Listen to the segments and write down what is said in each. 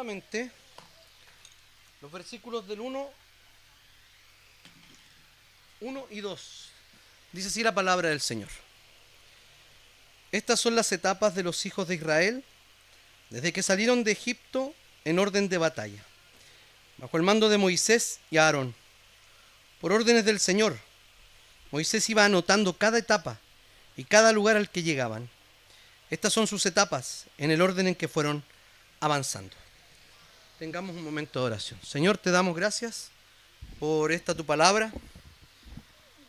solamente los versículos del 1 y 2. Dice así la palabra del Señor. Estas son las etapas de los hijos de Israel desde que salieron de Egipto en orden de batalla, bajo el mando de Moisés y Aarón. Por órdenes del Señor, Moisés iba anotando cada etapa y cada lugar al que llegaban. Estas son sus etapas en el orden en que fueron avanzando. Tengamos un momento de oración. Señor, te damos gracias por esta tu palabra.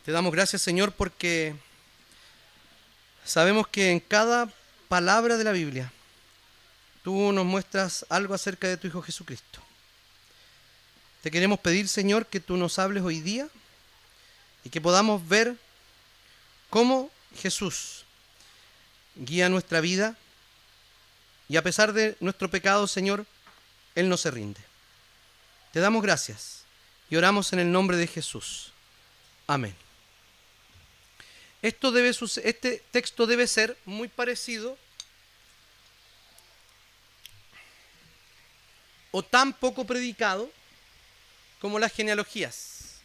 Te damos gracias, Señor, porque sabemos que en cada palabra de la Biblia tú nos muestras algo acerca de tu Hijo Jesucristo. Te queremos pedir, Señor, que tú nos hables hoy día y que podamos ver cómo Jesús guía nuestra vida y a pesar de nuestro pecado, Señor, Él no se rinde. Te damos gracias y oramos en el nombre de Jesús. Amén. Este texto debe ser muy parecido o tan poco predicado como las genealogías.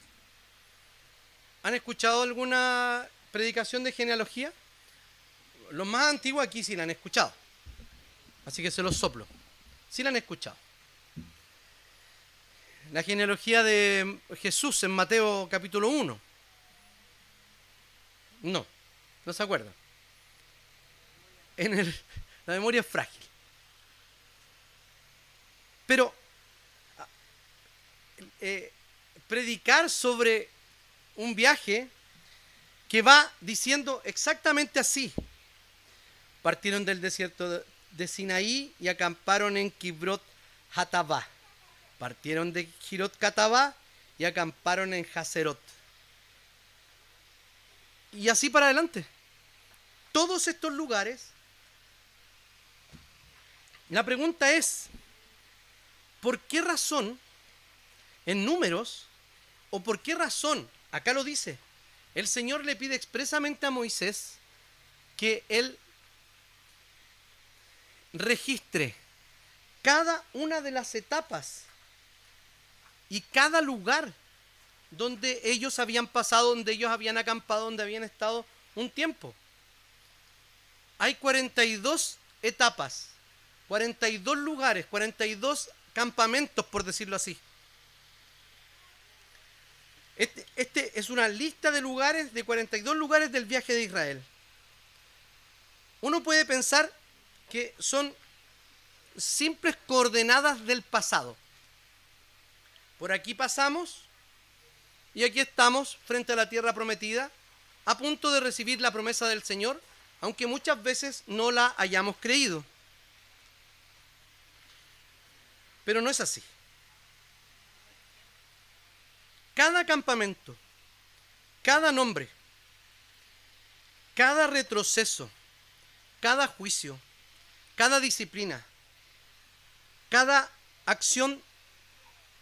¿Han escuchado alguna predicación de genealogía? Los más antiguos aquí sí la han escuchado, así que se los soplo. Sí la han escuchado. La genealogía de Jesús en Mateo capítulo 1. No se acuerdan. La memoria es frágil. Pero predicar sobre un viaje que va diciendo exactamente así. Partieron del desierto de Sinaí y acamparon en Kibrot Hatabá. Partieron de Kirot Catabá y acamparon en Haserot. Y así para adelante. Todos estos lugares. La pregunta es, ¿por qué razón en Números, o por qué razón, acá lo dice, el Señor le pide expresamente a Moisés que él registre cada una de las etapas y cada lugar donde ellos habían pasado, donde ellos habían acampado, donde habían estado un tiempo? Hay 42 etapas, 42 lugares, 42 campamentos, por decirlo así. Este es una lista de lugares, de 42 lugares del viaje de Israel. Uno puede pensar que son simples coordenadas del pasado. Por aquí pasamos y aquí estamos frente a la tierra prometida, a punto de recibir la promesa del Señor, aunque muchas veces no la hayamos creído. Pero no es así. Cada campamento, cada nombre, cada retroceso, cada juicio, cada disciplina, cada acción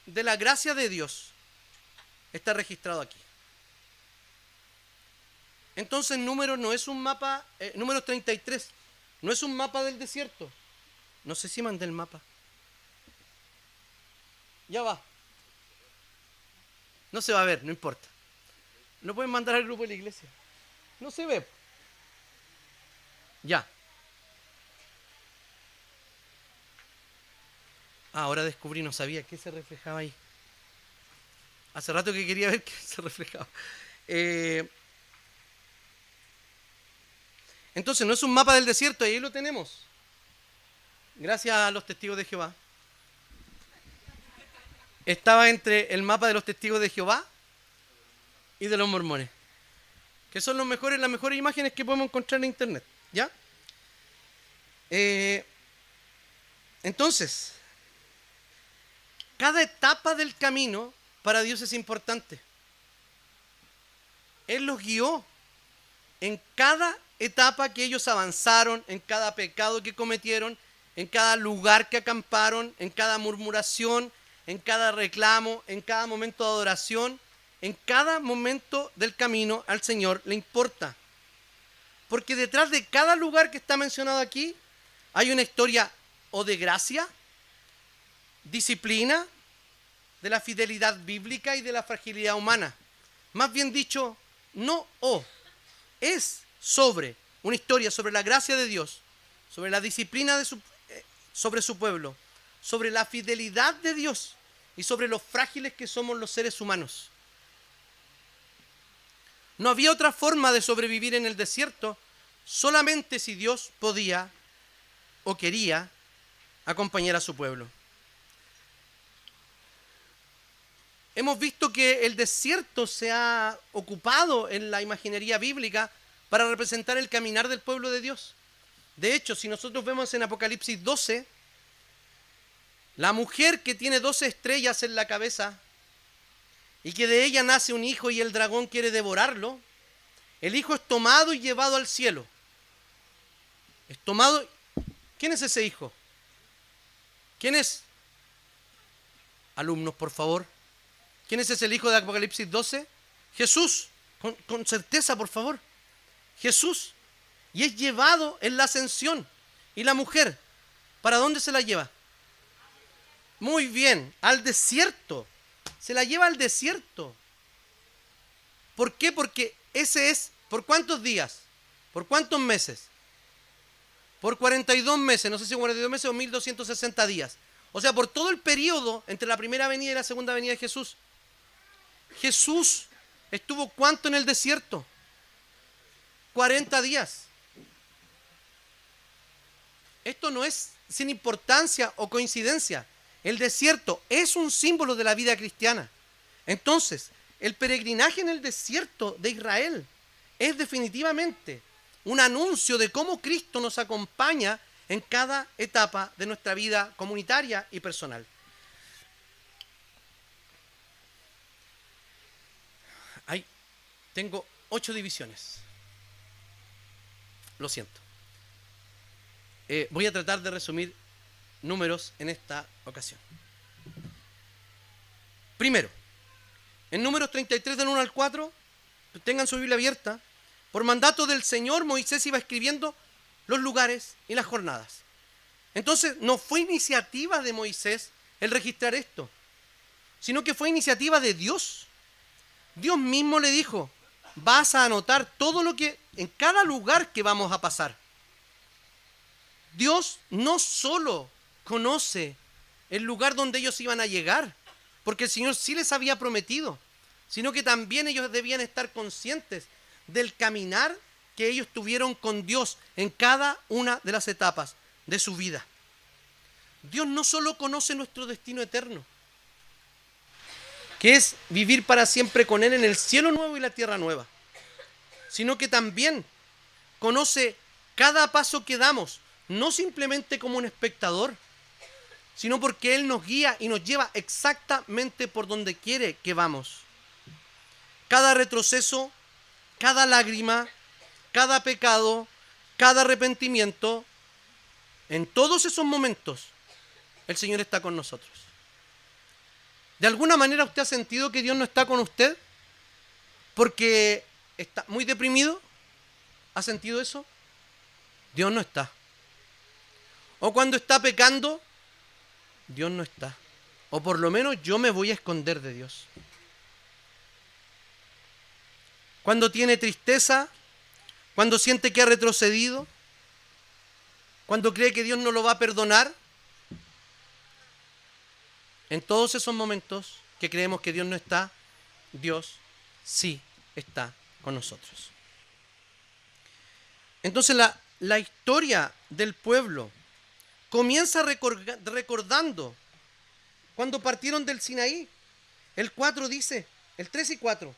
de la gracia de Dios está registrado aquí. Entonces Números no es un mapa, Números 33, no es un mapa del desierto. No sé si mandé el mapa. Ya va. No se va a ver, no importa. Lo pueden mandar al grupo de la iglesia. No se ve. Ya. Ahora descubrí, no sabía qué se reflejaba ahí. Hace rato que quería ver qué se reflejaba. Entonces, no es un mapa del desierto, ahí lo tenemos. Gracias a los testigos de Jehová. Estaba entre el mapa de los testigos de Jehová y de los mormones, que son las mejores imágenes que podemos encontrar en internet. ¿Ya? Entonces, cada etapa del camino para Dios es importante. Él los guió en cada etapa que ellos avanzaron, en cada pecado que cometieron, en cada lugar que acamparon, en cada murmuración, en cada reclamo, en cada momento de adoración, en cada momento del camino al Señor le importa. Porque detrás de cada lugar que está mencionado aquí hay una historia o de gracia disciplina, de la fidelidad bíblica y de la fragilidad humana. Más bien dicho, es sobre una historia sobre la gracia de Dios, sobre la disciplina sobre su pueblo, sobre la fidelidad de Dios y sobre lo frágiles que somos los seres humanos. No había otra forma de sobrevivir en el desierto, solamente si Dios podía o quería acompañar a su pueblo. Hemos visto que el desierto se ha ocupado en la imaginería bíblica para representar el caminar del pueblo de Dios. De hecho, si nosotros vemos en Apocalipsis 12, la mujer que tiene 12 estrellas en la cabeza y que de ella nace un hijo y el dragón quiere devorarlo, el hijo es tomado y llevado al cielo. Es tomado. ¿Quién es ese hijo? ¿Quién es? Alumnos, por favor. ¿Quién es ese hijo de Apocalipsis 12? Jesús. Con certeza, por favor. Jesús. Y es llevado en la ascensión. ¿Y la mujer? ¿Para dónde se la lleva? Muy bien, al desierto. Se la lleva al desierto. ¿Por qué? Porque ese es, ¿por cuántos días? ¿Por cuántos meses? Por 42 meses, no sé si 42 meses o 1260 días. O sea, por todo el periodo entre la primera venida y la segunda venida de Jesús. Jesús estuvo ¿cuánto en el desierto? 40 días. Esto no es sin importancia o coincidencia. El desierto es un símbolo de la vida cristiana. Entonces, el peregrinaje en el desierto de Israel es definitivamente un anuncio de cómo Cristo nos acompaña en cada etapa de nuestra vida comunitaria y personal. Tengo 8 divisiones. Lo siento. Voy a tratar de resumir números en esta ocasión. Primero, en Números 33 del 1 al 4, tengan su Biblia abierta, por mandato del Señor Moisés iba escribiendo los lugares y las jornadas. Entonces no fue iniciativa de Moisés el registrar esto, sino que fue iniciativa de Dios. Dios mismo le dijo, vas a anotar todo lo que en cada lugar que vamos a pasar. Dios no solo conoce el lugar donde ellos iban a llegar, porque el Señor sí les había prometido, sino que también ellos debían estar conscientes del caminar que ellos tuvieron con Dios en cada una de las etapas de su vida. Dios no solo conoce nuestro destino eterno, que es vivir para siempre con Él en el cielo nuevo y la tierra nueva, sino que también conoce cada paso que damos, no simplemente como un espectador, sino porque Él nos guía y nos lleva exactamente por donde quiere que vamos. Cada retroceso, cada lágrima, cada pecado, cada arrepentimiento, en todos esos momentos, el Señor está con nosotros. ¿De alguna manera usted ha sentido que Dios no está con usted? Porque está muy deprimido. ¿Ha sentido eso? Dios no está. O cuando está pecando, Dios no está. O por lo menos yo me voy a esconder de Dios. Cuando tiene tristeza, cuando siente que ha retrocedido, cuando cree que Dios no lo va a perdonar, en todos esos momentos que creemos que Dios no está, Dios sí está con nosotros. Entonces la historia del pueblo comienza recordando cuando partieron del Sinaí. El 4 dice, el 3 y 4,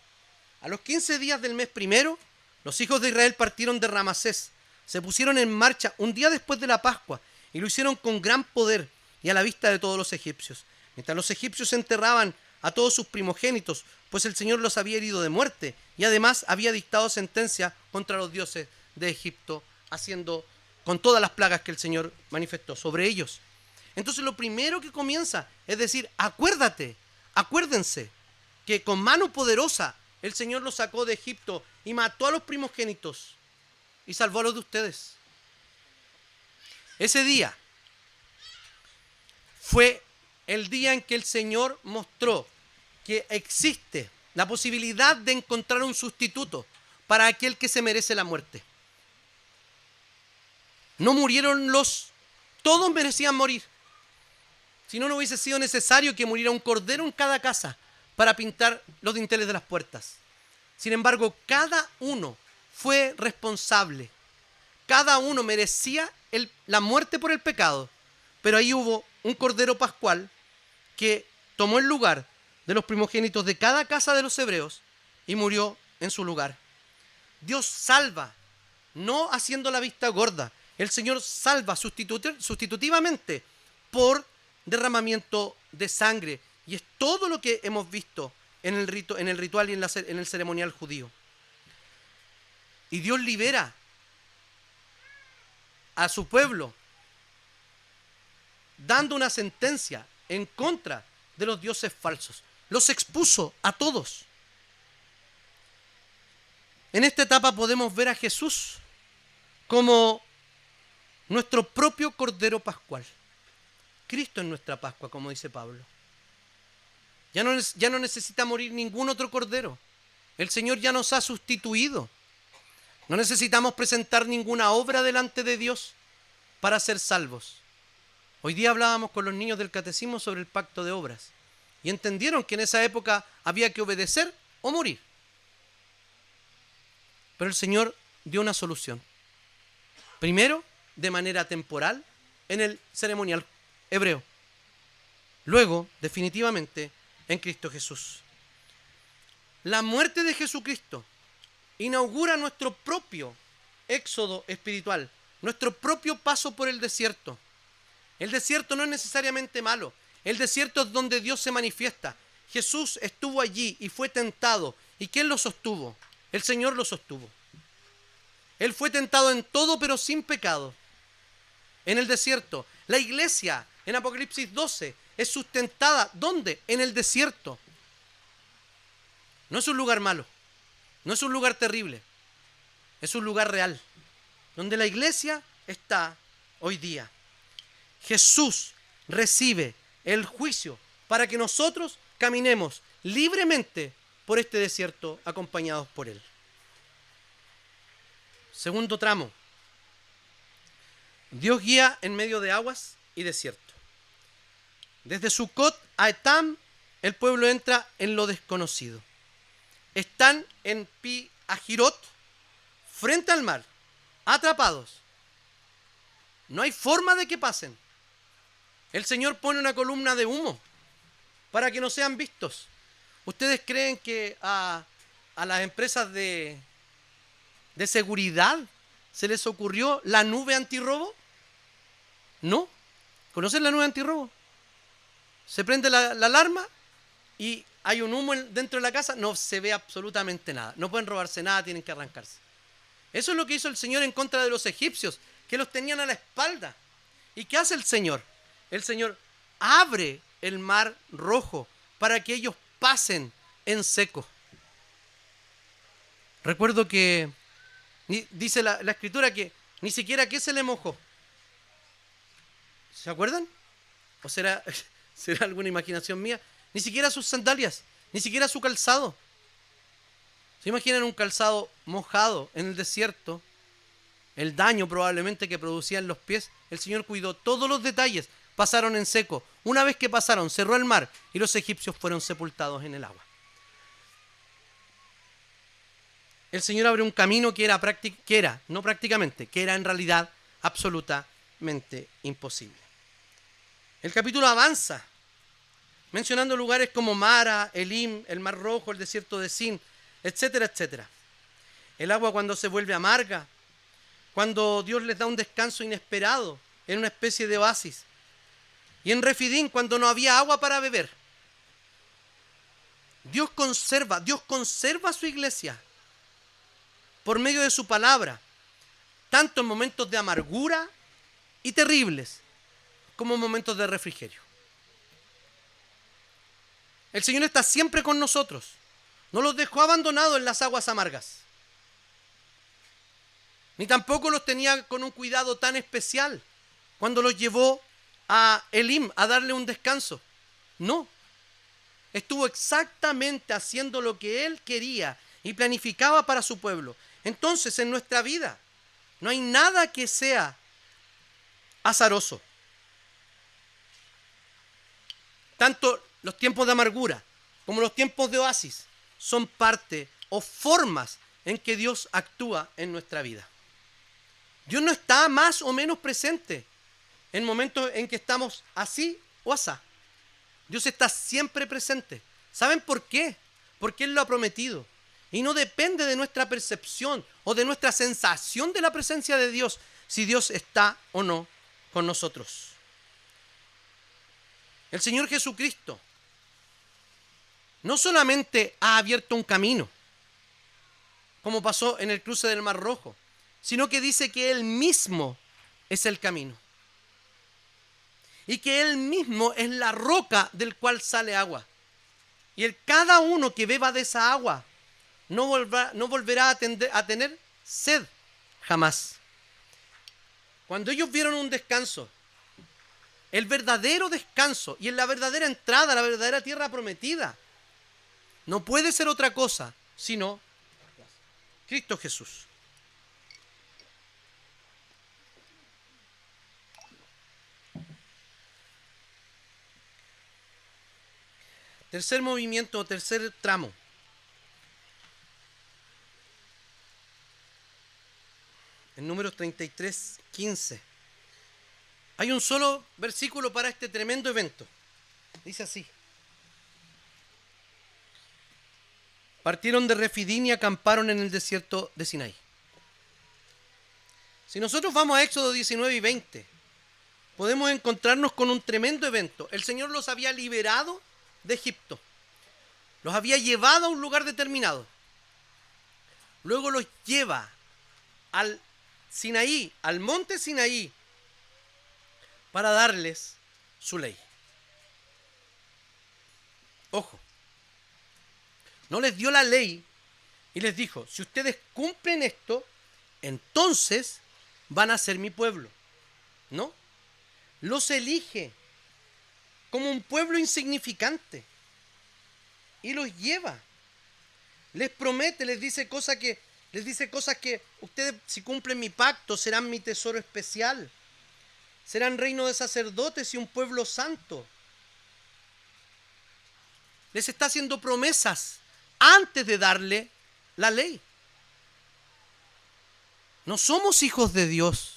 a los 15 días del mes primero, los hijos de Israel partieron de Ramasés, se pusieron en marcha un día después de la Pascua y lo hicieron con gran poder y a la vista de todos los egipcios. Mientras los egipcios enterraban a todos sus primogénitos, pues el Señor los había herido de muerte y además había dictado sentencia contra los dioses de Egipto, haciendo con todas las plagas que el Señor manifestó sobre ellos. Entonces lo primero que comienza es decir, acuérdense que con mano poderosa el Señor los sacó de Egipto y mató a los primogénitos y salvó a los de ustedes. Ese día fue el día en que el Señor mostró que existe la posibilidad de encontrar un sustituto para aquel que se merece la muerte. No murieron todos merecían morir. Si no, no hubiese sido necesario que muriera un cordero en cada casa para pintar los dinteles de las puertas. Sin embargo, cada uno fue responsable. Cada uno merecía la muerte por el pecado. Pero ahí hubo un cordero pascual que tomó el lugar de los primogénitos de cada casa de los hebreos y murió en su lugar. Dios salva, no haciendo la vista gorda. El Señor salva sustitutivamente por derramamiento de sangre. Y es todo lo que hemos visto en el ritual y en el ceremonial judío. Y Dios libera a su pueblo, dando una sentencia en contra de los dioses falsos. Los expuso a todos. En esta etapa podemos ver a Jesús como nuestro propio Cordero Pascual. Cristo es nuestra Pascua, como dice Pablo. Ya no necesita morir ningún otro cordero. El Señor ya nos ha sustituido. No necesitamos presentar ninguna obra delante de Dios para ser salvos. Hoy día hablábamos con los niños del catecismo sobre el pacto de obras y entendieron que en esa época había que obedecer o morir. Pero el Señor dio una solución. Primero, de manera temporal, en el ceremonial hebreo. Luego, definitivamente, en Cristo Jesús. La muerte de Jesucristo inaugura nuestro propio éxodo espiritual, nuestro propio paso por el desierto. El desierto no es necesariamente malo. El desierto es donde Dios se manifiesta. Jesús estuvo allí y fue tentado. ¿Y quién lo sostuvo? El Señor lo sostuvo. Él fue tentado en todo, pero sin pecado. En el desierto. La iglesia, en Apocalipsis 12, es sustentada. ¿Dónde? En el desierto. No es un lugar malo. No es un lugar terrible. Es un lugar real. Donde la iglesia está hoy día. Jesús recibe el juicio para que nosotros caminemos libremente por este desierto acompañados por Él. Segundo tramo. Dios guía en medio de aguas y desierto. Desde Sucot a Etam, el pueblo entra en lo desconocido. Están en Pi Hahirot, frente al mar, atrapados. No hay forma de que pasen. El Señor pone una columna de humo para que no sean vistos. ¿Ustedes creen que a las empresas de seguridad se les ocurrió la nube antirrobo? No. ¿Conocen la nube antirrobo? Se prende la alarma y hay un humo dentro de la casa, no se ve absolutamente nada. No pueden robarse nada, tienen que arrancarse. Eso es lo que hizo el Señor en contra de los egipcios, que los tenían a la espalda. ¿Y qué hace el Señor? El Señor abre el mar rojo para que ellos pasen en seco. Recuerdo que dice la escritura que ni siquiera que se le mojó. ¿Se acuerdan? ¿O será alguna imaginación mía? Ni siquiera sus sandalias, ni siquiera su calzado. ¿Se imaginan un calzado mojado en el desierto? El daño probablemente que producían los pies. El Señor cuidó todos los detalles. Pasaron en seco. Una vez que pasaron, cerró el mar y los egipcios fueron sepultados en el agua. El Señor abrió un camino que era en realidad absolutamente imposible. El capítulo avanza, mencionando lugares como Mara, Elim, el Mar Rojo, el desierto de Sin, etcétera, etcétera. El agua cuando se vuelve amarga, cuando Dios les da un descanso inesperado en una especie de oasis. Y en Refidín, cuando no había agua para beber. Dios conserva a su iglesia por medio de su palabra, tanto en momentos de amargura y terribles, como en momentos de refrigerio. El Señor está siempre con nosotros. No los dejó abandonados en las aguas amargas. Ni tampoco los tenía con un cuidado tan especial cuando los llevó a Elim a darle un descanso. No, estuvo exactamente haciendo lo que Él quería y planificaba para su pueblo. Entonces, en nuestra vida no hay nada que sea azaroso. Tanto los tiempos de amargura como los tiempos de oasis son parte o formas en que Dios actúa en nuestra vida. Dios no está más o menos presente en momentos en que estamos así o asá. Dios está siempre presente. ¿Saben por qué? Porque Él lo ha prometido. Y no depende de nuestra percepción o de nuestra sensación de la presencia de Dios si Dios está o no con nosotros. El Señor Jesucristo no solamente ha abierto un camino, como pasó en el cruce del Mar Rojo, sino que dice que Él mismo es el camino. Y que Él mismo es la roca del cual sale agua. Y cada uno que beba de esa agua no volverá a tener sed jamás. Cuando ellos vieron un descanso, el verdadero descanso y en la verdadera entrada, la verdadera tierra prometida, no puede ser otra cosa sino Cristo Jesús. Tercer movimiento, tercer tramo. En Números 33, 15. Hay un solo versículo para este tremendo evento. Dice así. Partieron de Refidín y acamparon en el desierto de Sinaí. Si nosotros vamos a Éxodo 19 y 20, podemos encontrarnos con un tremendo evento. El Señor los había liberado de Egipto. Los había llevado a un lugar determinado. Luego los lleva al Sinaí, al monte Sinaí, para darles su ley. Ojo, no les dio la ley y les dijo, si ustedes cumplen esto, entonces van a ser mi pueblo. No, los elige como un pueblo insignificante y los lleva. Les promete, les dice cosas que ustedes, si cumplen mi pacto, serán mi tesoro especial. Serán reino de sacerdotes y un pueblo santo. Les está haciendo promesas antes de darle la ley. No somos hijos de Dios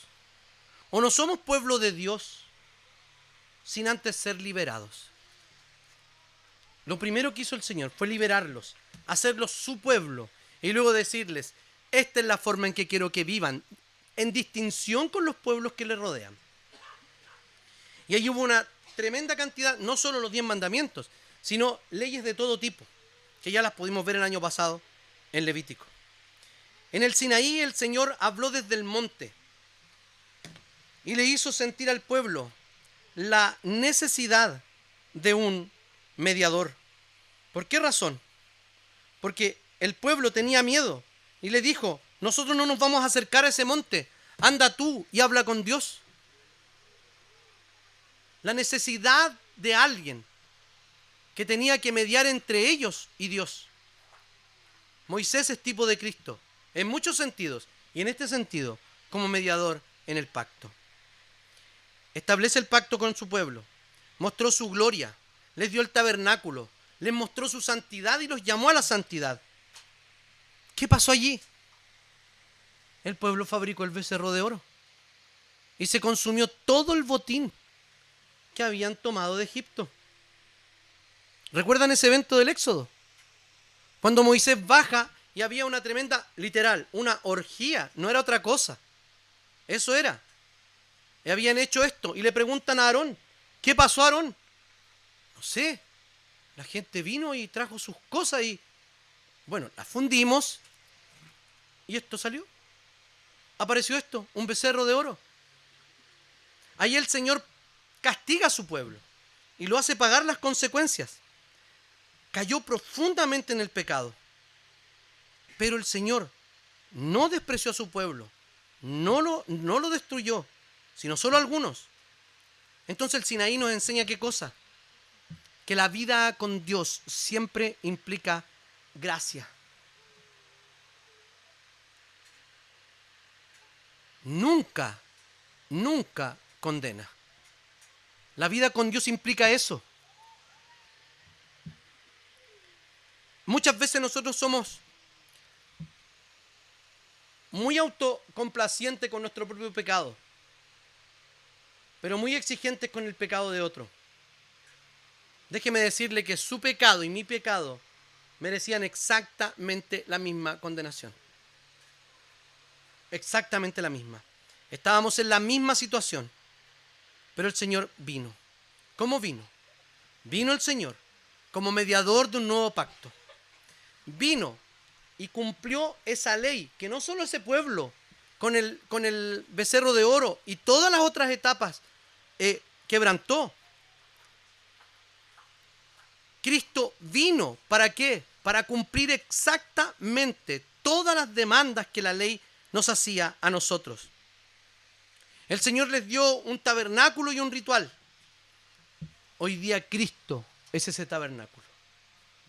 o no somos pueblo de Dios sin antes ser liberados. Lo primero que hizo el Señor fue liberarlos, hacerlos su pueblo y luego decirles, esta es la forma en que quiero que vivan, en distinción con los pueblos que les rodean. Y ahí hubo una tremenda cantidad, no solo los 10 mandamientos, sino leyes de todo tipo, que ya las pudimos ver el año pasado en Levítico. En el Sinaí el Señor habló desde el monte y le hizo sentir al pueblo la necesidad de un mediador. ¿Por qué razón? Porque el pueblo tenía miedo y le dijo, nosotros no nos vamos a acercar a ese monte, anda tú y habla con Dios. La necesidad de alguien que tenía que mediar entre ellos y Dios. Moisés es tipo de Cristo, en muchos sentidos, y en este sentido, como mediador en el pacto. Establece el pacto con su pueblo, mostró su gloria, les dio el tabernáculo, les mostró su santidad y los llamó a la santidad. ¿Qué pasó allí? El pueblo fabricó el becerro de oro y se consumió todo el botín que habían tomado de Egipto. ¿Recuerdan ese evento del Éxodo? Cuando Moisés baja y había una tremenda, literal, una orgía, no era otra cosa. Eso era. Y habían hecho esto y le preguntan a Aarón, ¿qué pasó, Aarón? No sé, la gente vino y trajo sus cosas y, bueno, las fundimos y esto salió. Apareció esto, un becerro de oro. Ahí el Señor castiga a su pueblo y lo hace pagar las consecuencias. Cayó profundamente en el pecado. Pero el Señor no despreció a su pueblo, no lo destruyó, sino solo a algunos. Entonces el Sinaí nos enseña ¿qué cosa? que la vida con Dios siempre implica gracia. Nunca, nunca condena. La vida con Dios implica eso. Muchas veces nosotros somos muy autocomplacientes con nuestro propio pecado, pero muy exigentes con el pecado de otro. Déjeme decirle que su pecado y mi pecado merecían exactamente la misma condenación. Exactamente la misma. Estábamos en la misma situación, pero el Señor vino. ¿Cómo vino? Vino el Señor como mediador de un nuevo pacto. Vino y cumplió esa ley que no solo ese pueblo con el becerro de oro y todas las otras etapas quebrantó. Cristo vino, ¿para qué? Para cumplir exactamente todas las demandas que la ley nos hacía a nosotros. El Señor les dio un tabernáculo y un ritual. Hoy día Cristo es ese tabernáculo.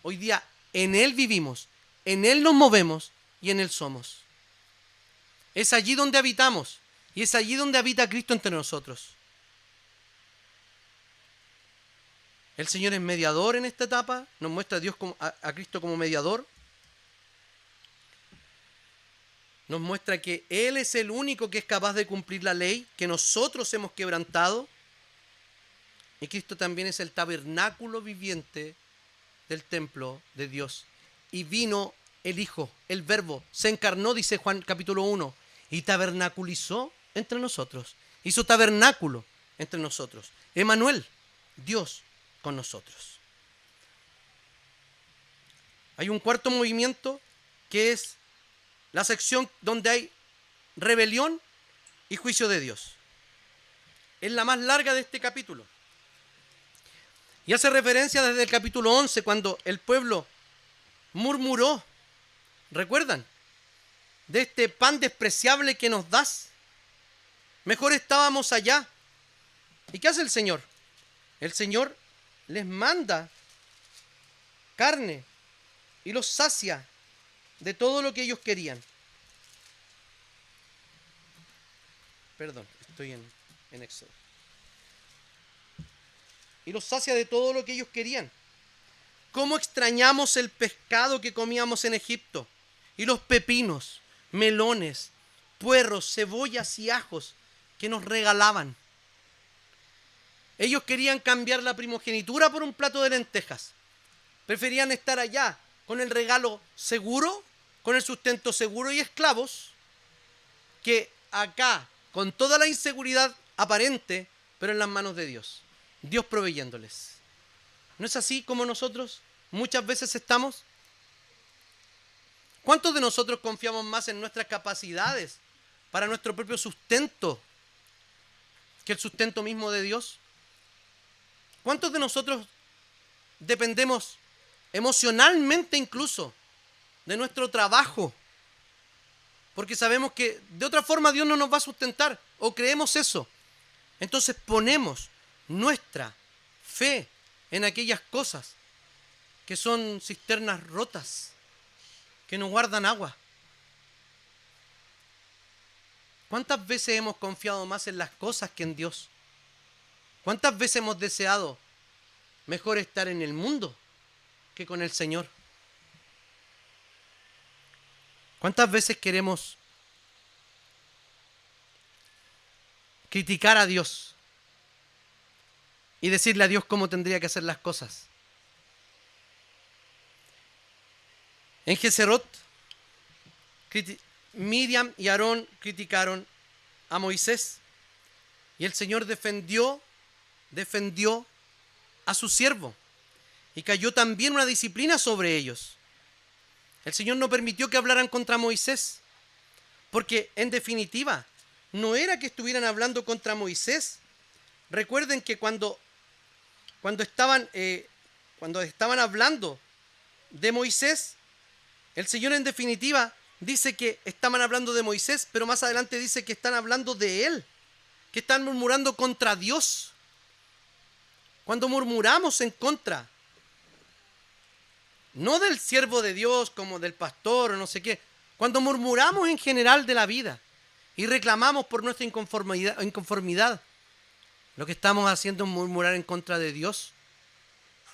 Hoy día en Él vivimos, en Él nos movemos y en Él somos. Es allí donde habitamos y es allí donde habita Cristo entre nosotros. El Señor es mediador en esta etapa, nos muestra a Cristo como mediador. Nos muestra que Él es el único que es capaz de cumplir la ley que nosotros hemos quebrantado. Y Cristo también es el tabernáculo viviente del templo de Dios. Y vino el Hijo, el Verbo, se encarnó, dice Juan capítulo 1, y tabernaculizó entre nosotros. Hizo tabernáculo entre nosotros. Emmanuel, Dios con nosotros. Hay un cuarto movimiento que es la sección donde hay rebelión y juicio de Dios. Es la más larga de este capítulo. Y hace referencia desde el capítulo 11, cuando el pueblo murmuró. ¿Recuerdan? De este pan despreciable que nos das. Mejor estábamos allá. ¿Y qué hace el Señor? El Señor les manda carne y los sacia de todo lo que ellos querían. Perdón, estoy en Éxodo. Y los sacia de todo lo que ellos querían. ¿Cómo extrañamos el pescado que comíamos en Egipto? Y los pepinos, melones, puerros, cebollas y ajos que nos regalaban. Ellos querían cambiar la primogenitura por un plato de lentejas. Preferían estar allá con el regalo seguro, con el sustento seguro y esclavos, que acá con toda la inseguridad aparente, pero en las manos de Dios. Dios proveyéndoles. ¿No es así como nosotros muchas veces estamos? ¿Cuántos de nosotros confiamos más en nuestras capacidades para nuestro propio sustento que el sustento mismo de Dios? ¿Cuántos de nosotros dependemos emocionalmente incluso de nuestro trabajo? Porque sabemos que de otra forma Dios no nos va a sustentar, o creemos eso. Entonces ponemos nuestra fe en aquellas cosas que son cisternas rotas, que no guardan agua. ¿Cuántas veces hemos confiado más en las cosas que en Dios? ¿Cuántas veces hemos deseado mejor estar en el mundo que con el Señor? ¿Cuántas veces queremos criticar a Dios y decirle a Dios cómo tendría que hacer las cosas? En Geserot, Miriam y Aarón criticaron a Moisés y el Señor defendió a su siervo y cayó también una disciplina sobre ellos. El Señor no permitió que hablaran contra Moisés, porque en definitiva no era que estuvieran hablando contra Moisés. Recuerden que cuando estaban hablando de Moisés, el Señor en definitiva dice que estaban hablando de Moisés, pero más adelante dice que están hablando de él, que están murmurando contra Dios. Cuando murmuramos en contra No del siervo de Dios como del pastor o no sé qué. Cuando murmuramos en general de la vida y reclamamos por nuestra inconformidad, lo que estamos haciendo es murmurar en contra de Dios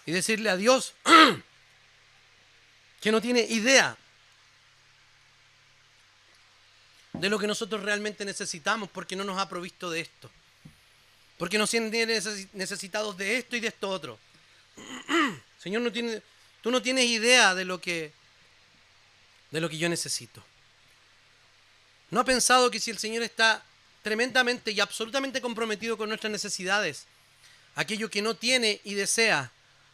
y decirle a Dios que no tiene idea de lo que nosotros realmente necesitamos, porque no nos ha provisto de esto, porque nos tiene necesitados de esto y de esto otro. Señor, tú no tienes idea de lo que yo necesito. ¿No ha pensado que si el Señor está tremendamente y absolutamente comprometido con nuestras necesidades, aquello que no tiene y desea,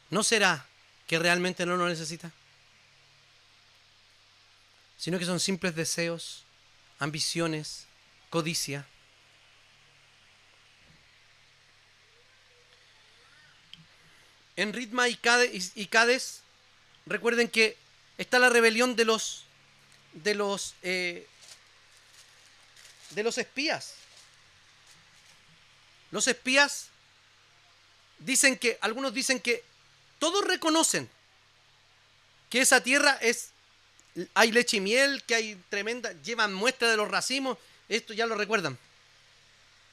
¿no será que realmente no lo necesita? Sino que son simples deseos, ambiciones, codicia. En Ritma y Cades, recuerden que está la rebelión de los espías. Los espías dicen que, algunos dicen que todos reconocen que esa tierra hay leche y miel, que hay tremenda, llevan muestra de los racimos, esto ya lo recuerdan.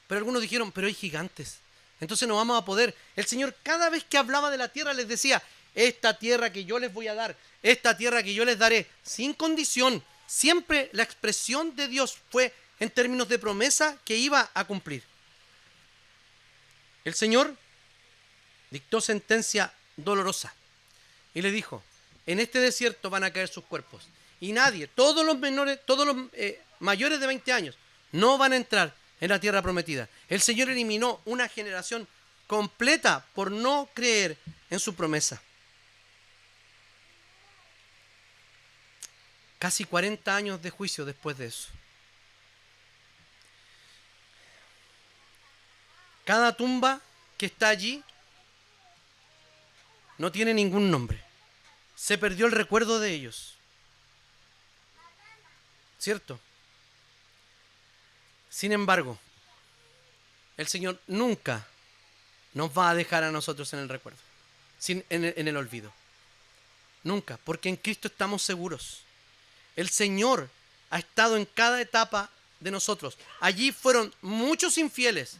Pero algunos dijeron, pero hay gigantes, entonces no vamos a poder. El Señor cada vez que hablaba de la tierra les decía, esta tierra que yo les voy a dar, esta tierra que yo les daré, sin condición. Siempre la expresión de Dios fue en términos de promesa que iba a cumplir. El Señor dictó sentencia dolorosa y le dijo, en este desierto van a caer sus cuerpos y nadie, todos los mayores de 20 años no van a entrar en la tierra prometida. El Señor eliminó una generación completa por no creer en su promesa. Casi 40 años de juicio después de eso. Cada tumba que está allí no tiene ningún nombre. Se perdió el recuerdo de ellos. ¿Cierto? Sin embargo, el Señor nunca nos va a dejar a nosotros en el recuerdo, en el olvido. Nunca, porque en Cristo estamos seguros. El Señor ha estado en cada etapa de nosotros. Allí fueron muchos infieles.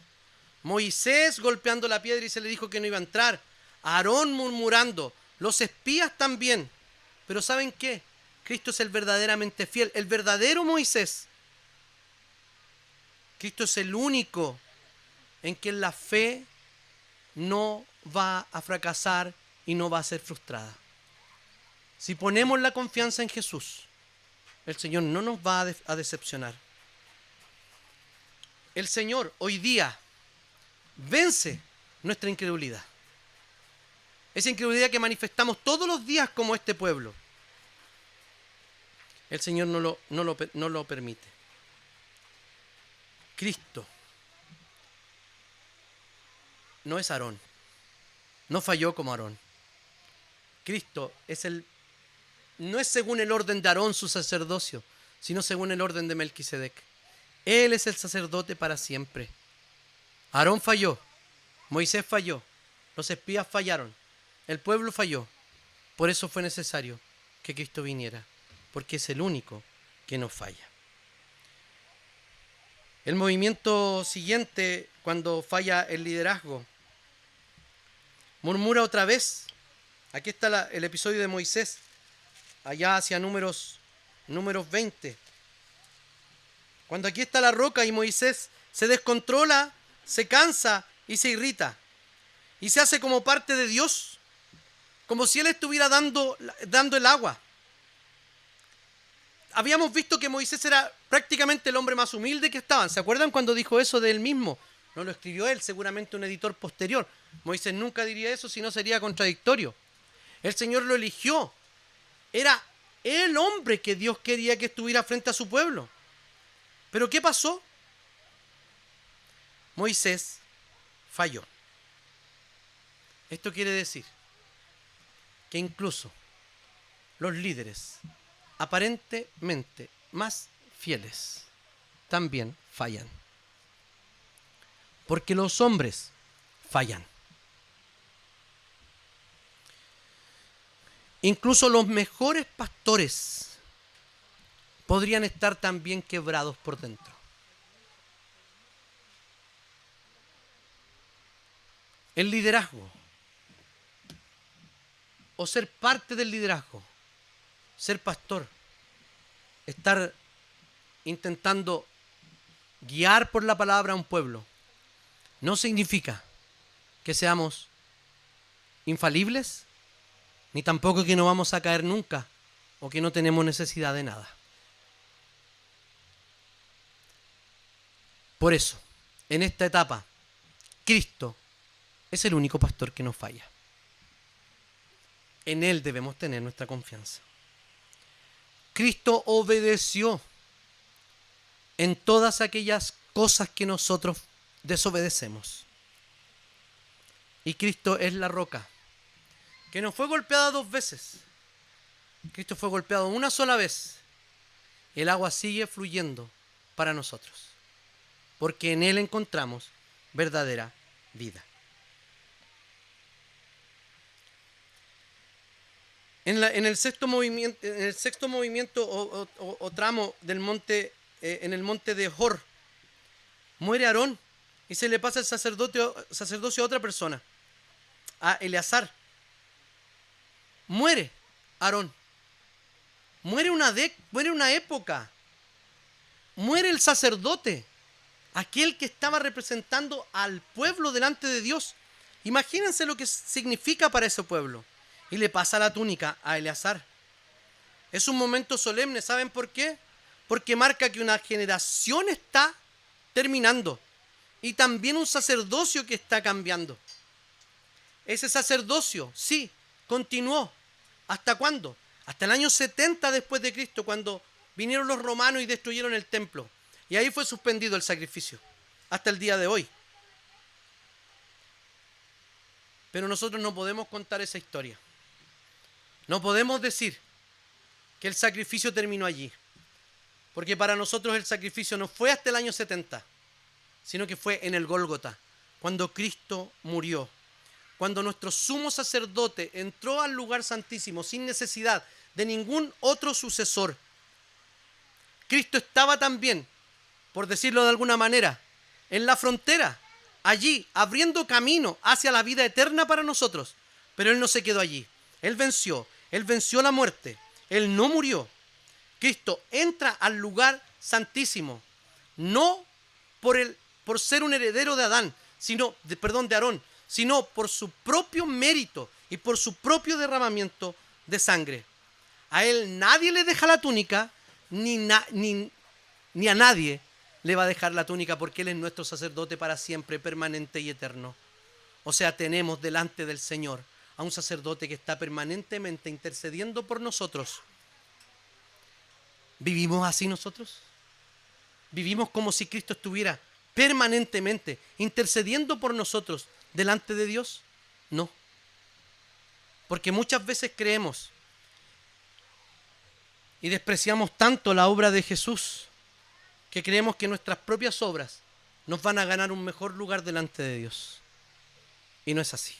Moisés golpeando la piedra y se le dijo que no iba a entrar. Aarón murmurando. Los espías también. Pero ¿saben qué? Cristo es el verdaderamente fiel, el verdadero Moisés. Cristo es el único en quien la fe no va a fracasar y no va a ser frustrada. Si ponemos la confianza en Jesús, el Señor no nos va a decepcionar. El Señor hoy día vence nuestra incredulidad. Esa incredulidad que manifestamos todos los días como este pueblo. El Señor no lo permite. Cristo no es Aarón. No falló como Aarón. Cristo no es según el orden de Aarón su sacerdocio, sino según el orden de Melquisedec. Él es el sacerdote para siempre. Aarón falló, Moisés falló, los espías fallaron, el pueblo falló. Por eso fue necesario que Cristo viniera, porque es el único que no falla. El movimiento siguiente, cuando falla el liderazgo, murmura otra vez. Aquí está el episodio de Moisés, allá hacia números 20. Cuando aquí está la roca y Moisés se descontrola, se cansa y se irrita. Y se hace como parte de Dios, como si Él estuviera dando el agua. Habíamos visto que Moisés era prácticamente el hombre más humilde que estaban. ¿Se acuerdan cuando dijo eso de él mismo? No lo escribió él, seguramente un editor posterior. Moisés nunca diría eso, si no sería contradictorio. El Señor lo eligió. Era el hombre que Dios quería que estuviera frente a su pueblo. ¿Pero qué pasó? Moisés falló. Esto quiere decir que incluso los líderes aparentemente más fieles también fallan. Porque los hombres fallan. Incluso los mejores pastores podrían estar también quebrados por dentro. El liderazgo, o ser parte del liderazgo, ser pastor, estar intentando guiar por la palabra a un pueblo, no significa que seamos infalibles, ni tampoco que no vamos a caer nunca o que no tenemos necesidad de nada. Por eso, en esta etapa, Cristo es el único pastor que nos falla. En Él debemos tener nuestra confianza. Cristo obedeció en todas aquellas cosas que nosotros desobedecemos. Y Cristo es la roca, que no fue golpeada 2 veces. Cristo fue golpeado una sola vez. Y el agua sigue fluyendo para nosotros, porque en Él encontramos verdadera vida. En el sexto movimiento o tramo del monte, en el monte de Hor, muere Aarón y se le pasa el sacerdocio a otra persona, a Eleazar. Muere Aarón, muere una época, muere el sacerdote, aquel que estaba representando al pueblo delante de Dios. Imagínense lo que significa para ese pueblo. Y le pasa la túnica a Eleazar. Es un momento solemne, ¿saben por qué? Porque marca que una generación está terminando y también un sacerdocio que está cambiando. Ese sacerdocio, sí, continuó. ¿Hasta cuándo? Hasta el año 70 después de Cristo, cuando vinieron los romanos y destruyeron el templo. Y ahí fue suspendido el sacrificio, hasta el día de hoy. Pero nosotros no podemos contar esa historia. No podemos decir que el sacrificio terminó allí, porque para nosotros el sacrificio no fue hasta el año 70, sino que fue en el Gólgota, cuando Cristo murió, cuando nuestro sumo sacerdote entró al lugar santísimo sin necesidad de ningún otro sucesor. Cristo estaba también, por decirlo de alguna manera, en la frontera, allí, abriendo camino hacia la vida eterna para nosotros, pero Él no se quedó allí. Él venció la muerte, Él no murió. Cristo entra al lugar santísimo, no por ser un heredero de Aarón, sino por su propio mérito y por su propio derramamiento de sangre. A Él nadie le deja la túnica, ni a nadie le va a dejar la túnica, porque Él es nuestro sacerdote para siempre, permanente y eterno. O sea, tenemos delante del Señor a un sacerdote que está permanentemente intercediendo por nosotros. ¿Vivimos así nosotros? ¿Vivimos como si Cristo estuviera permanentemente intercediendo por nosotros delante de Dios? No. Porque muchas veces creemos y despreciamos tanto la obra de Jesús que creemos que nuestras propias obras nos van a ganar un mejor lugar delante de Dios. Y no es así.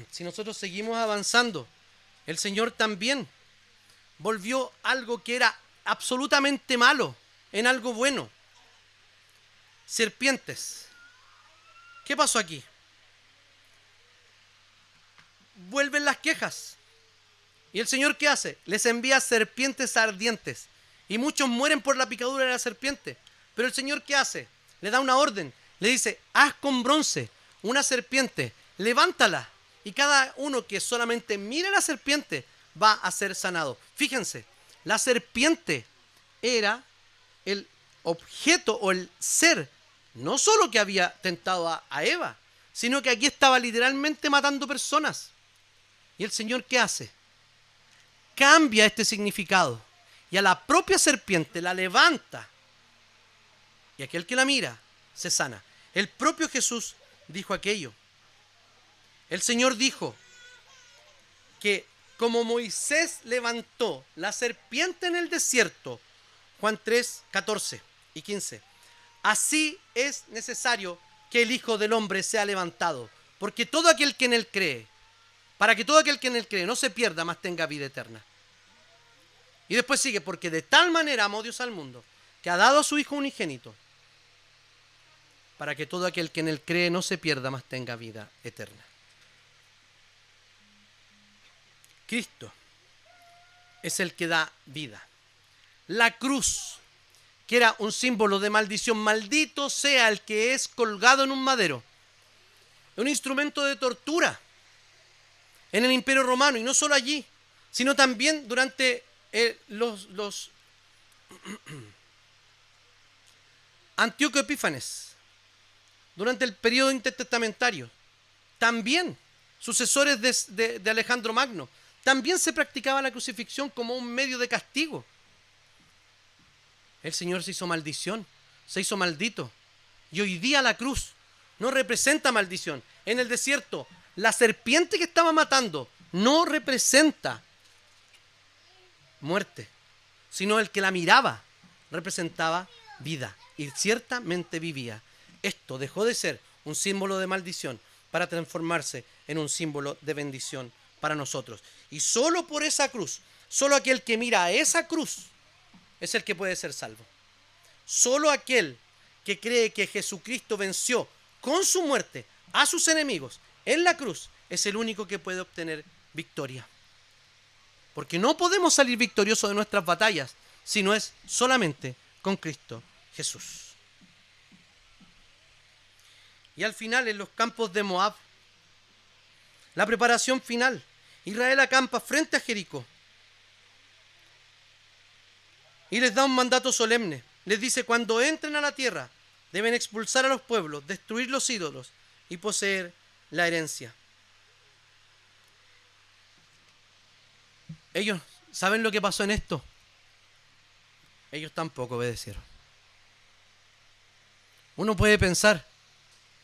Si nosotros seguimos avanzando, el Señor también volvió algo que era absolutamente malo en algo bueno. Serpientes. ¿Qué pasó aquí? Vuelven las quejas. ¿Y el Señor qué hace? Les envía serpientes ardientes. Y muchos mueren por la picadura de la serpiente. Pero el Señor ¿qué hace? Le da una orden. Le dice, haz con bronce una serpiente, levántala. Y cada uno que solamente mire a la serpiente va a ser sanado. Fíjense, la serpiente era el objeto o el ser, no solo que había tentado a Eva, sino que aquí estaba literalmente matando personas. ¿Y el Señor qué hace? Cambia este significado y a la propia serpiente la levanta. Y aquel que la mira se sana. El propio Jesús dijo aquello. El Señor dijo que como Moisés levantó la serpiente en el desierto, Juan 3, 14 y 15, así es necesario que el Hijo del Hombre sea levantado, porque todo aquel que en él cree, para que todo aquel que en él cree no se pierda, mas tenga vida eterna. Y después sigue, porque de tal manera amó Dios al mundo, que ha dado a su Hijo unigénito, para que todo aquel que en él cree no se pierda, mas tenga vida eterna. Cristo es el que da vida. La cruz, que era un símbolo de maldición, maldito sea el que es colgado en un madero, un instrumento de tortura en el Imperio Romano, y no solo allí, sino también durante los Antíoco Epífanes, durante el periodo intertestamentario, también sucesores de Alejandro Magno, también se practicaba la crucifixión como un medio de castigo. El Señor se hizo maldición, se hizo maldito, y hoy día la cruz no representa maldición. En el desierto, la serpiente que estaba matando no representa muerte, sino el que la miraba representaba vida, y ciertamente vivía. Esto dejó de ser un símbolo de maldición para transformarse en un símbolo de bendición para nosotros. Y solo por esa cruz, solo aquel que mira a esa cruz es el que puede ser salvo. Solo aquel que cree que Jesucristo venció con su muerte a sus enemigos en la cruz es el único que puede obtener victoria. Porque no podemos salir victoriosos de nuestras batallas si no es solamente con Cristo Jesús. Y al final, en los campos de Moab, la preparación final, Israel acampa frente a Jericó y les da un mandato solemne. Les dice: cuando entren a la tierra, deben expulsar a los pueblos, destruir los ídolos y poseer la herencia. Ellos, ¿saben lo que pasó en esto? Ellos tampoco obedecieron. Uno puede pensar,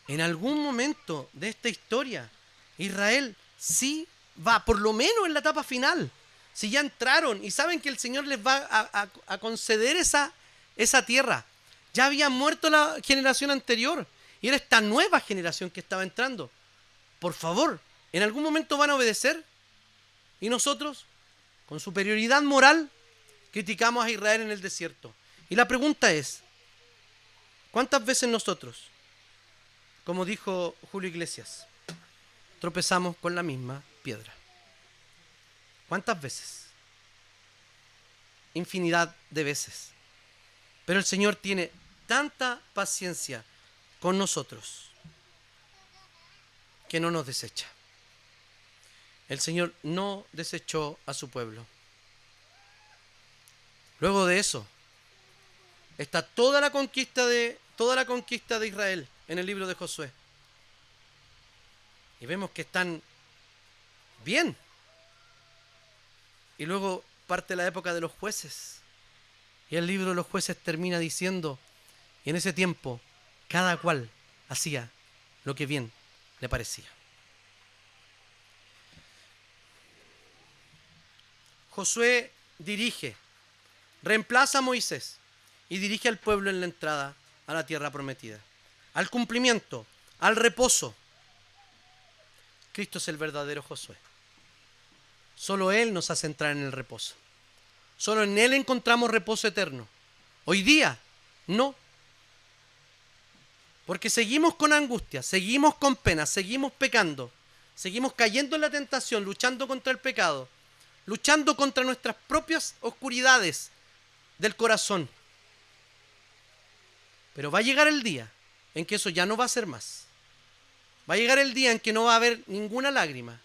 en algún momento de esta historia, Israel sí va, por lo menos en la etapa final, si ya entraron y saben que el Señor les va a conceder esa tierra. Ya había muerto la generación anterior y era esta nueva generación que estaba entrando. Por favor, ¿en algún momento van a obedecer? Y nosotros, con superioridad moral, criticamos a Israel en el desierto. Y la pregunta es, ¿cuántas veces nosotros, como dijo Julio Iglesias, tropezamos con la misma piedra? ¿Cuántas veces? Infinidad de veces. Pero el Señor tiene tanta paciencia con nosotros que no nos desecha. El Señor no desechó a su pueblo. Luego de eso está toda la conquista de Israel en el libro de Josué. Y vemos que están bien. Y luego parte la época de los jueces. Y el libro de los jueces termina diciendo: y en ese tiempo cada cual hacía lo que bien le parecía. Josué dirige, reemplaza a Moisés y dirige al pueblo en la entrada a la tierra prometida, al cumplimiento, al reposo. Cristo es el verdadero Josué. Solo Él nos hace entrar en el reposo. Solo en Él encontramos reposo eterno. Hoy día, no. Porque seguimos con angustia, seguimos con pena, seguimos pecando, seguimos cayendo en la tentación, luchando contra el pecado, luchando contra nuestras propias oscuridades del corazón. Pero va a llegar el día en que eso ya no va a ser más. Va a llegar el día en que no va a haber ninguna lágrima.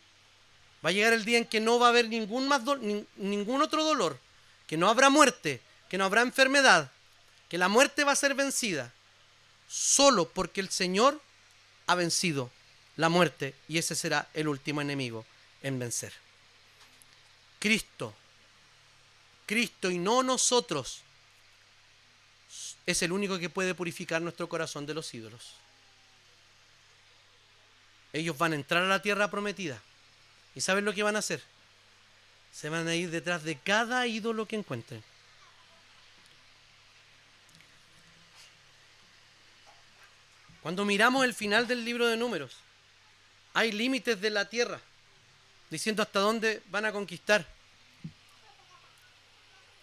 Va a llegar el día en que no va a haber ningún otro dolor, que no habrá muerte, que no habrá enfermedad, que la muerte va a ser vencida, solo porque el Señor ha vencido la muerte y ese será el último enemigo en vencer. Cristo y no nosotros, es el único que puede purificar nuestro corazón de los ídolos. Ellos van a entrar a la tierra prometida. ¿Y saben lo que van a hacer? Se van a ir detrás de cada ídolo que encuentren. Cuando miramos el final del libro de Números, hay límites de la tierra, diciendo hasta dónde van a conquistar.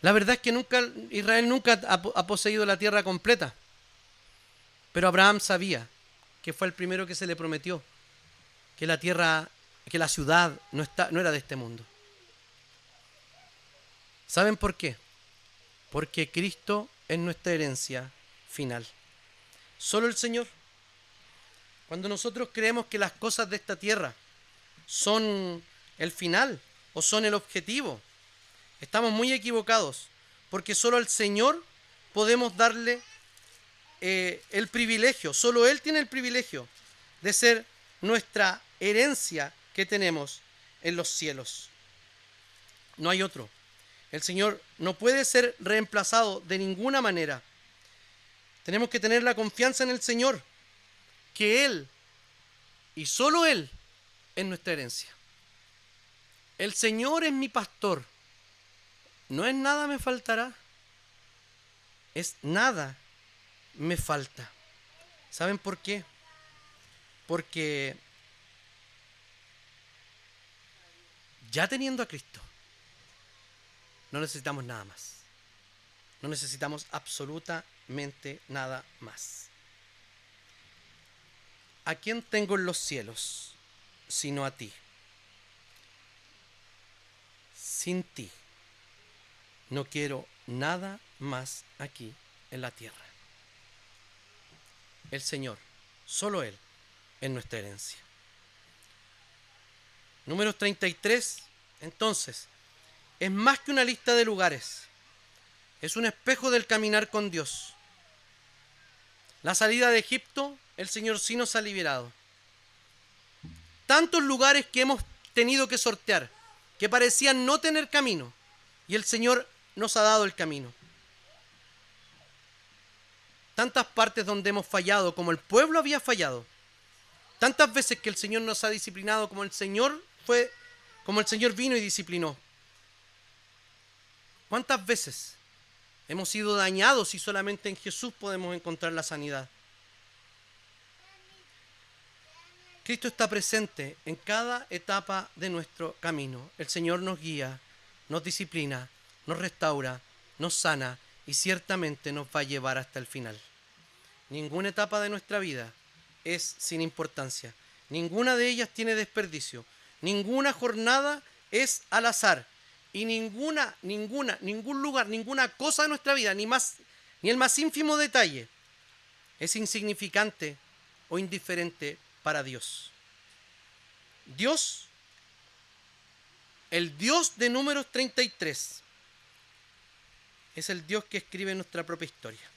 La verdad es que Israel nunca ha poseído la tierra completa, pero Abraham sabía que fue el primero que se le prometió que la tierra, que la ciudad no era de este mundo. ¿Saben por qué? Porque Cristo es nuestra herencia final. Solo el Señor. Cuando nosotros creemos que las cosas de esta tierra son el final o son el objetivo, estamos muy equivocados, porque solo al Señor podemos darle el privilegio, solo Él tiene el privilegio de ser nuestra herencia que tenemos en los cielos. No hay otro. El Señor no puede ser reemplazado de ninguna manera. Tenemos que tener la confianza en el Señor, que Él y solo Él es nuestra herencia. El Señor es mi pastor. No es nada me faltará. Es nada me falta. ¿Saben por qué? Porque ya teniendo a Cristo, no necesitamos nada más. No necesitamos absolutamente nada más. ¿A quién tengo en los cielos sino a ti? Sin ti no quiero nada más aquí en la tierra. El Señor, solo Él, es nuestra herencia. Números 33, entonces, es más que una lista de lugares. Es un espejo del caminar con Dios. La salida de Egipto, el Señor sí nos ha liberado. Tantos lugares que hemos tenido que sortear, que parecían no tener camino, y el Señor nos ha dado el camino. Tantas partes donde hemos fallado, como el pueblo había fallado. Tantas veces que el Señor nos ha disciplinado, como el Señor vino y disciplinó. ¿Cuántas veces hemos sido dañados y solamente en Jesús podemos encontrar la sanidad? Cristo está presente en cada etapa de nuestro camino. El Señor nos guía, nos disciplina, nos restaura, nos sana y ciertamente nos va a llevar hasta el final. Ninguna etapa de nuestra vida es sin importancia. Ninguna de ellas tiene desperdicio. Ninguna jornada es al azar. Y ningún lugar, ninguna cosa de nuestra vida, ni el más ínfimo detalle, es insignificante o indiferente para Dios. Dios, el Dios de Números 33, es el Dios que escribe nuestra propia historia.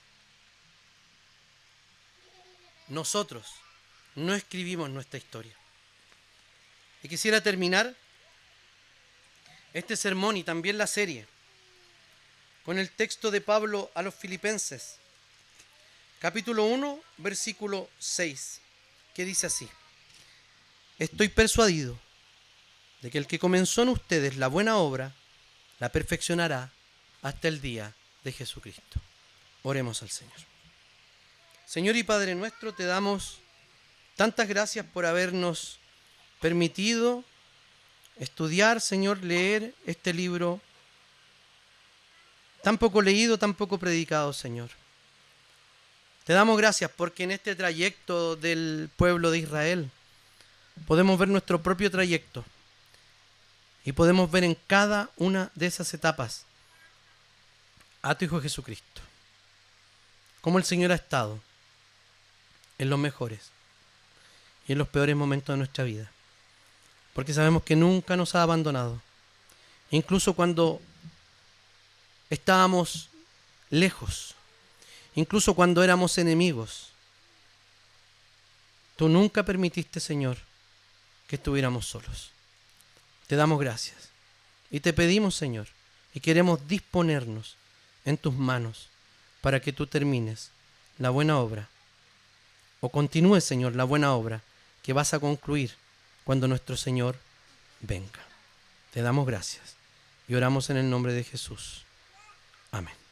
Nosotros no escribimos nuestra historia. Y quisiera terminar este sermón y también la serie con el texto de Pablo a los Filipenses, capítulo 1, versículo 6, que dice así: estoy persuadido de que el que comenzó en ustedes la buena obra, la perfeccionará hasta el día de Jesucristo. Oremos al Señor. Señor y Padre nuestro, te damos tantas gracias por habernos permitido estudiar, Señor, leer este libro tan poco leído, tan poco predicado, Señor. Te damos gracias porque en este trayecto del pueblo de Israel podemos ver nuestro propio trayecto y podemos ver en cada una de esas etapas a tu Hijo Jesucristo, cómo el Señor ha estado en los mejores y en los peores momentos de nuestra vida, porque sabemos que nunca nos ha abandonado, incluso cuando estábamos lejos, incluso cuando éramos enemigos. Tú nunca permitiste, Señor, que estuviéramos solos. Te damos gracias y te pedimos, Señor, y queremos disponernos en tus manos para que tú termines la buena obra, o continúes, Señor, la buena obra que vas a concluir cuando nuestro Señor venga. Te damos gracias y oramos en el nombre de Jesús. Amén.